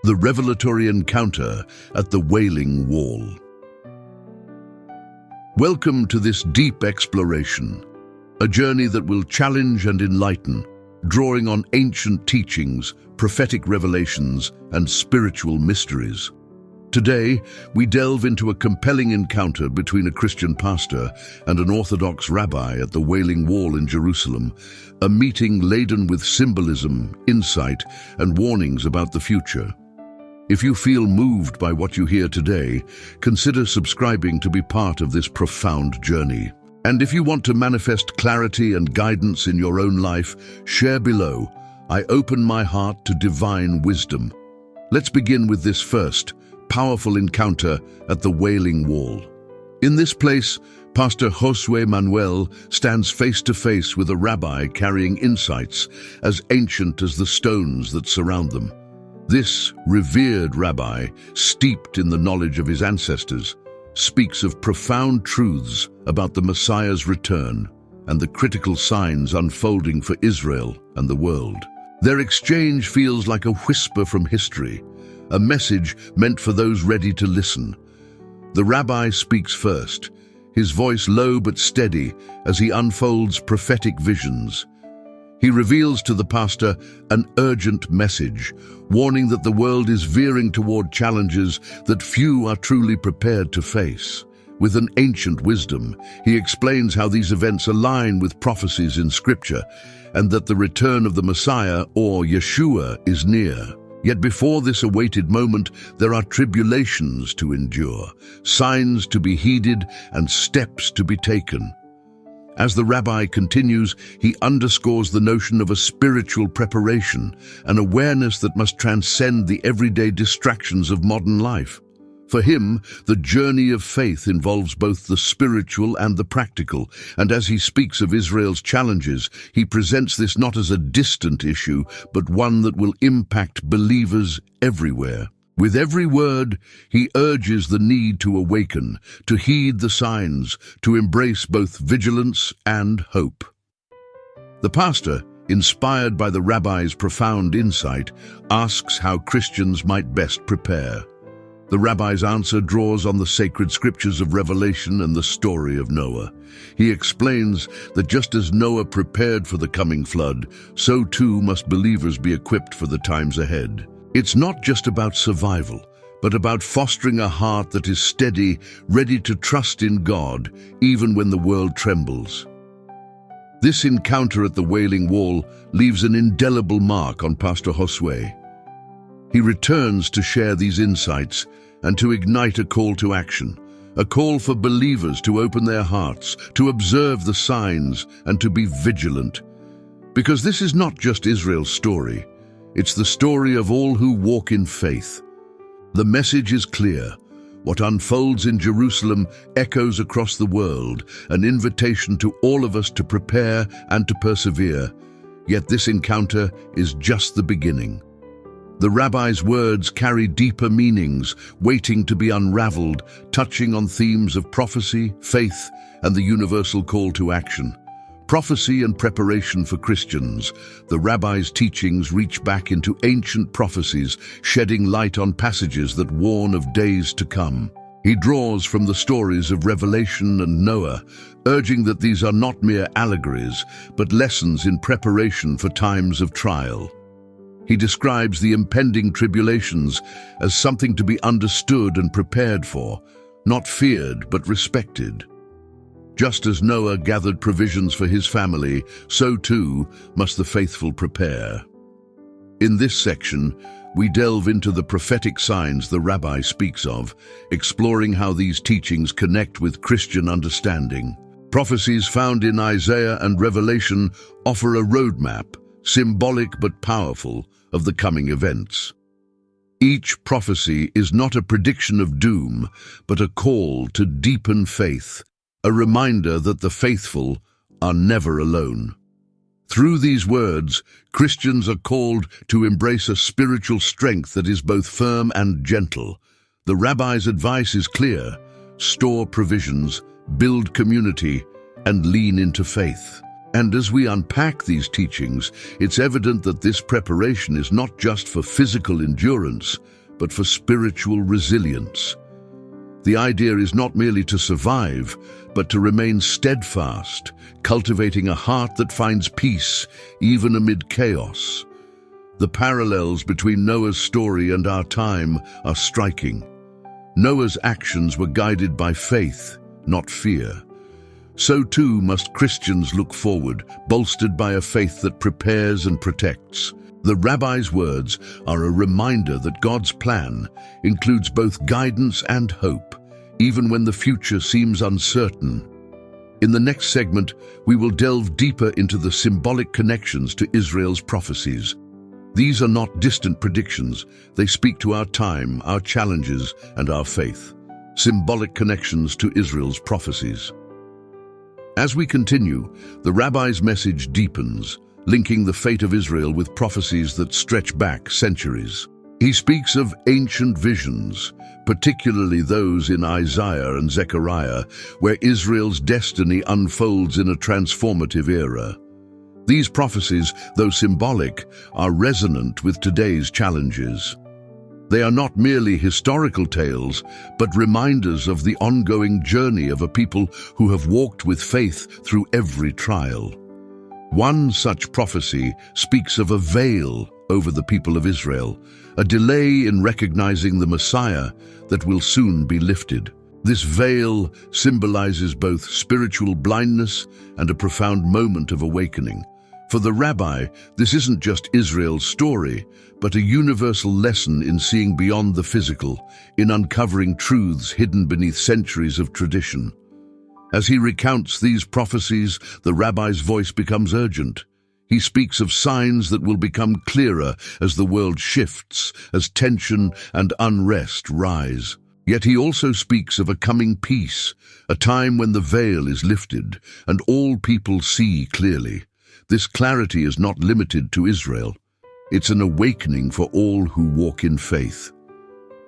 The revelatory encounter at the Wailing Wall. Welcome to this deep exploration, a journey that will challenge and enlighten, drawing on ancient teachings, prophetic revelations, and spiritual mysteries. Today, we delve into a compelling encounter between a Christian pastor and an Orthodox rabbi at the Wailing Wall in Jerusalem, a meeting laden with symbolism, insight, and warnings about the future. If you feel moved by what you hear today, consider subscribing to be part of this profound journey. And if you want to manifest clarity and guidance in your own life, share below. I open my heart to divine wisdom. Let's begin with this first, powerful encounter at the Wailing Wall. In this place, Pastor Josue Manuel stands face to face with a rabbi carrying insights as ancient as the stones that surround them. This revered rabbi, steeped in the knowledge of his ancestors, speaks of profound truths about the Messiah's return and the critical signs unfolding for Israel and the world. Their exchange feels like a whisper from history, a message meant for those ready to listen. The rabbi speaks first, his voice low but steady as he unfolds prophetic visions. He reveals to the pastor an urgent message, warning that the world is veering toward challenges that few are truly prepared to face. With an ancient wisdom, he explains how these events align with prophecies in Scripture and that the return of the Messiah, or Yeshua, is near. Yet before this awaited moment, there are tribulations to endure, signs to be heeded, and steps to be taken. As the rabbi continues, he underscores the notion of a spiritual preparation, an awareness that must transcend the everyday distractions of modern life. For him, the journey of faith involves both the spiritual and the practical, and as he speaks of Israel's challenges, he presents this not as a distant issue, but one that will impact believers everywhere. With every word, he urges the need to awaken, to heed the signs, to embrace both vigilance and hope. The pastor, inspired by the rabbi's profound insight, asks how Christians might best prepare. The rabbi's answer draws on the sacred scriptures of Revelation and the story of Noah. He explains that just as Noah prepared for the coming flood, so too must believers be equipped for the times ahead. It's not just about survival, but about fostering a heart that is steady, ready to trust in God, even when the world trembles. This encounter at the Wailing Wall leaves an indelible mark on Pastor Josue. He returns to share these insights and to ignite a call to action, a call for believers to open their hearts, to observe the signs, and to be vigilant. Because this is not just Israel's story, it's the story of all who walk in faith. The message is clear. What unfolds in Jerusalem echoes across the world, an invitation to all of us to prepare and to persevere. Yet this encounter is just the beginning. The rabbi's words carry deeper meanings, waiting to be unraveled, touching on themes of prophecy, faith, and the universal call to action. Prophecy and preparation for Christians. The rabbi's teachings reach back into ancient prophecies, shedding light on passages that warn of days to come. He draws from the stories of Revelation and Noah, urging that these are not mere allegories, but lessons in preparation for times of trial. He describes the impending tribulations as something to be understood and prepared for, not feared but respected. Just as Noah gathered provisions for his family, so too must the faithful prepare. In this section, we delve into the prophetic signs the rabbi speaks of, exploring how these teachings connect with Christian understanding. Prophecies found in Isaiah and Revelation offer a roadmap, symbolic but powerful, of the coming events. Each prophecy is not a prediction of doom, but a call to deepen faith, a reminder that the faithful are never alone. Through these words, Christians are called to embrace a spiritual strength that is both firm and gentle. The rabbi's advice is clear: store provisions, build community, and lean into faith. And as we unpack these teachings, it's evident that this preparation is not just for physical endurance, but for spiritual resilience. The idea is not merely to survive, but to remain steadfast, cultivating a heart that finds peace even amid chaos. The parallels between Noah's story and our time are striking. Noah's actions were guided by faith, not fear. So too must Christians look forward, bolstered by a faith that prepares and protects. The Rabbi's words are a reminder that God's plan includes both guidance and hope, even when the future seems uncertain. In the next segment, we will delve deeper into the symbolic connections to Israel's prophecies. These are not distant predictions. They speak to our time, our challenges, and our faith. Symbolic connections to Israel's prophecies. As we continue, the Rabbi's message deepens, linking the fate of Israel with prophecies that stretch back centuries. He speaks of ancient visions, particularly those in Isaiah and Zechariah, where Israel's destiny unfolds in a transformative era. These prophecies, though symbolic, are resonant with today's challenges. They are not merely historical tales, but reminders of the ongoing journey of a people who have walked with faith through every trial. One such prophecy speaks of a veil over the people of Israel, a delay in recognizing the Messiah that will soon be lifted. This veil symbolizes both spiritual blindness and a profound moment of awakening. For the Rabbi, this isn't just Israel's story, but a universal lesson in seeing beyond the physical, in uncovering truths hidden beneath centuries of tradition. As he recounts these prophecies, the Rabbi's voice becomes urgent. He speaks of signs that will become clearer as the world shifts, as tension and unrest rise. Yet he also speaks of a coming peace, a time when the veil is lifted and all people see clearly. This clarity is not limited to Israel. It's an awakening for all who walk in faith.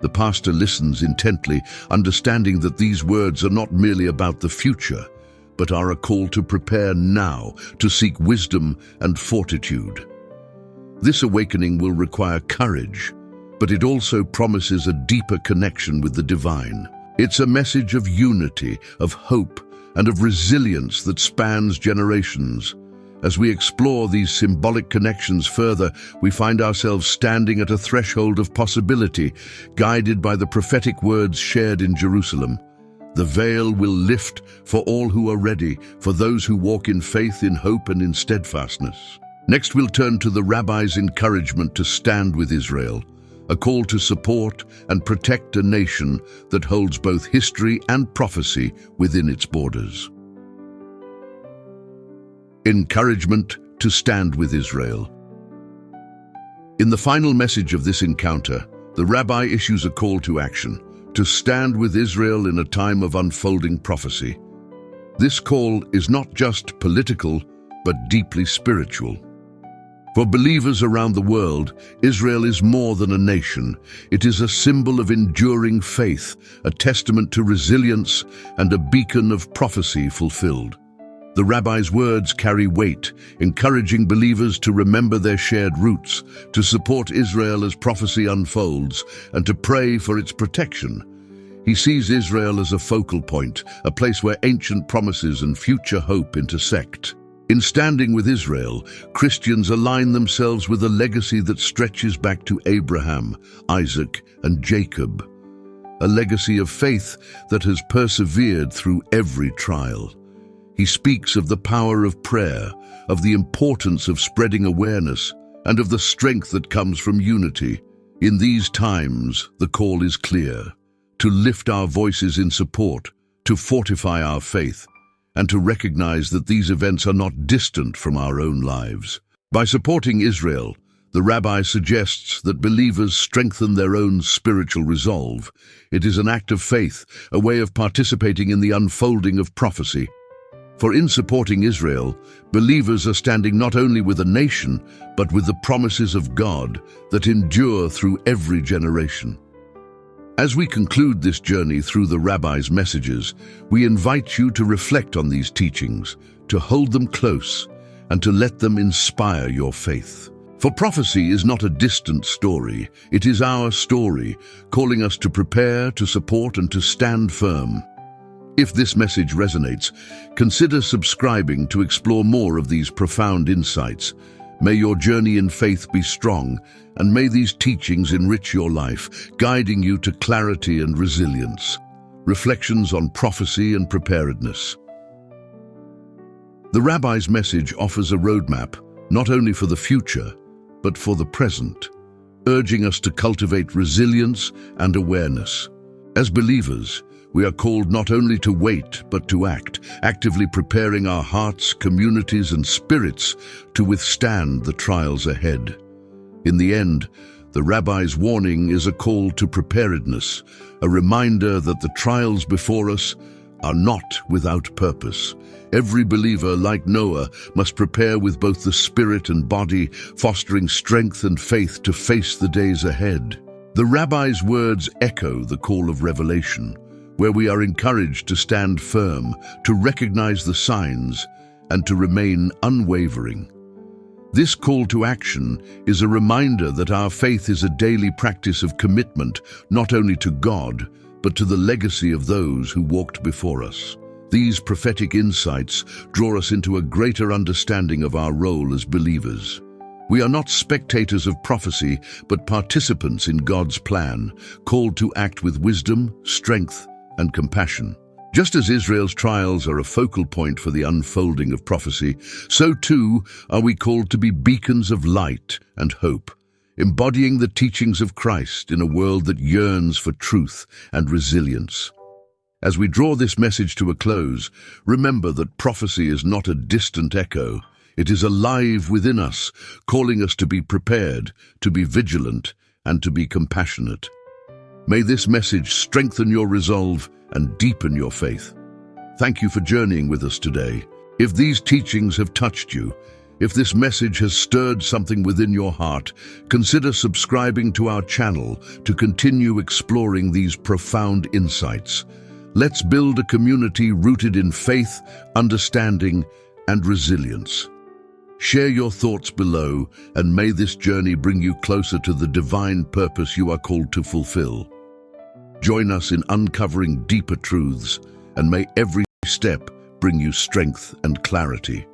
The pastor listens intently, understanding that these words are not merely about the future, but are a call to prepare now, to seek wisdom and fortitude. This awakening will require courage, but it also promises a deeper connection with the divine. It's a message of unity, of hope, and of resilience that spans generations. As we explore these symbolic connections further, we find ourselves standing at a threshold of possibility, guided by the prophetic words shared in Jerusalem. The veil will lift for all who are ready, for those who walk in faith, in hope, and in steadfastness. Next, we'll turn to the Rabbi's encouragement to stand with Israel, a call to support and protect a nation that holds both history and prophecy within its borders. Encouragement to stand with Israel. In the final message of this encounter, the Rabbi issues a call to action, to stand with Israel in a time of unfolding prophecy. This call is not just political, but deeply spiritual. For believers around the world, Israel is more than a nation. It is a symbol of enduring faith, a testament to resilience, and a beacon of prophecy fulfilled. The Rabbi's words carry weight, encouraging believers to remember their shared roots, to support Israel as prophecy unfolds, and to pray for its protection. He sees Israel as a focal point, a place where ancient promises and future hope intersect. In standing with Israel, Christians align themselves with a legacy that stretches back to Abraham, Isaac, and Jacob. A legacy of faith that has persevered through every trial. He speaks of the power of prayer, of the importance of spreading awareness, and of the strength that comes from unity. In these times, the call is clear: to lift our voices in support, to fortify our faith, and to recognize that these events are not distant from our own lives. By supporting Israel, the Rabbi suggests that believers strengthen their own spiritual resolve. It is an act of faith, a way of participating in the unfolding of prophecy. For in supporting Israel, believers are standing not only with a nation, but with the promises of God that endure through every generation. As we conclude this journey through the Rabbi's messages, we invite you to reflect on these teachings, to hold them close, and to let them inspire your faith. For prophecy is not a distant story, it is our story, calling us to prepare, to support, and to stand firm. If this message resonates, consider subscribing to explore more of these profound insights. May your journey in faith be strong, and may these teachings enrich your life, guiding you to clarity and resilience. Reflections on prophecy and preparedness. The Rabbi's message offers a roadmap, not only for the future, but for the present, urging us to cultivate resilience and awareness. As believers, we are called not only to wait, but to act, actively preparing our hearts, communities, and spirits to withstand the trials ahead. In the end, the Rabbi's warning is a call to preparedness, a reminder that the trials before us are not without purpose. Every believer, like Noah, must prepare with both the spirit and body, fostering strength and faith to face the days ahead. The Rabbi's words echo the call of Revelation, where we are encouraged to stand firm, to recognize the signs, and to remain unwavering. This call to action is a reminder that our faith is a daily practice of commitment, not only to God, but to the legacy of those who walked before us. These prophetic insights draw us into a greater understanding of our role as believers. We are not spectators of prophecy, but participants in God's plan, called to act with wisdom, strength, and compassion. Just as Israel's trials are a focal point for the unfolding of prophecy, so too are we called to be beacons of light and hope, embodying the teachings of Christ in a world that yearns for truth and resilience. As we draw this message to a close, remember that prophecy is not a distant echo. It is alive within us, calling us to be prepared, to be vigilant, and to be compassionate. May this message strengthen your resolve and deepen your faith. Thank you for journeying with us today. If these teachings have touched you, if this message has stirred something within your heart, consider subscribing to our channel to continue exploring these profound insights. Let's build a community rooted in faith, understanding, and resilience. Share your thoughts below, and may this journey bring you closer to the divine purpose you are called to fulfill. Join us in uncovering deeper truths, and may every step bring you strength and clarity.